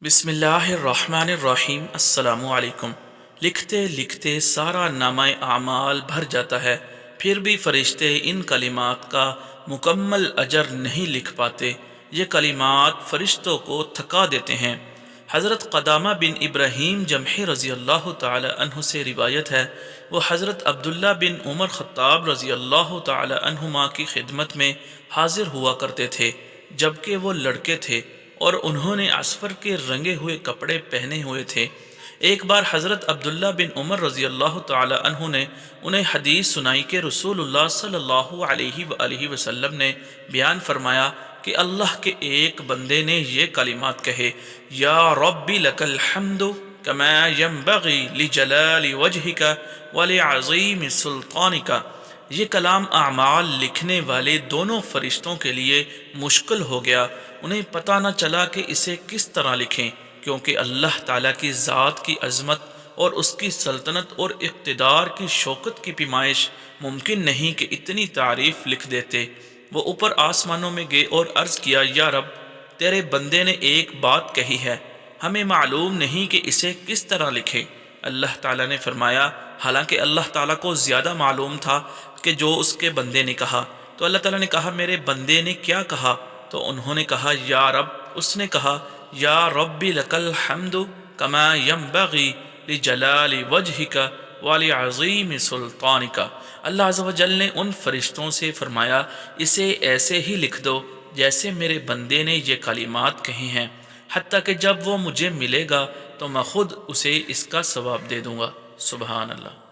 بسم اللہ الرحمن الرحیم۔ السلام علیکم۔ لکھتے لکھتے سارا نامہ اعمال بھر جاتا ہے، پھر بھی فرشتے ان کلمات کا مکمل اجر نہیں لکھ پاتے۔ یہ کلمات فرشتوں کو تھکا دیتے ہیں۔ حضرت قدامہ بن ابراہیم جمحی رضی اللہ تعالی عنہ سے روایت ہے، وہ حضرت عبداللہ بن عمر خطاب رضی اللہ تعالی عنہما کی خدمت میں حاضر ہوا کرتے تھے جبکہ وہ لڑکے تھے اور انہوں نے اصفر کے رنگے ہوئے کپڑے پہنے ہوئے تھے۔ ایک بار حضرت عبداللہ بن عمر رضی اللہ تعالی عنہ نے انہیں حدیث سنائی کہ رسول اللہ صلی اللہ علیہ وآلہ وسلم نے بیان فرمایا کہ اللہ کے ایک بندے نے یہ کلمات کہے، یا ربی لک الحمد کما ینبغی لجلال وجہک ولعظیم سلطانک۔ یہ کلام اعمال لکھنے والے دونوں فرشتوں کے لیے مشکل ہو گیا، انہیں پتہ نہ چلا کہ اسے کس طرح لکھیں، کیونکہ اللہ تعالیٰ کی ذات کی عظمت اور اس کی سلطنت اور اقتدار کی شوکت کی پیمائش ممکن نہیں کہ اتنی تعریف لکھ دیتے۔ وہ اوپر آسمانوں میں گئے اور عرض کیا، یا رب، تیرے بندے نے ایک بات کہی ہے، ہمیں معلوم نہیں کہ اسے کس طرح لکھیں۔ اللہ تعالیٰ نے فرمایا، حالانکہ اللہ تعالیٰ کو زیادہ معلوم تھا کہ جو اس کے بندے نے کہا، تو اللہ تعالیٰ نے کہا، میرے بندے نے کیا کہا؟ تو انہوں نے کہا، یا رب۔ اس نے کہا، یا ربی لک الحمد کما ینبغی لجلال وجہک ولعظیم سلطانک۔ اللہ عز و جل نے ان فرشتوں سے فرمایا، اسے ایسے ہی لکھ دو جیسے میرے بندے نے یہ کلمات کہی ہیں، حتیٰ کہ جب وہ مجھے ملے گا تو میں خود اسے اس کا ثواب دے دوں گا۔ سبحان اللہ۔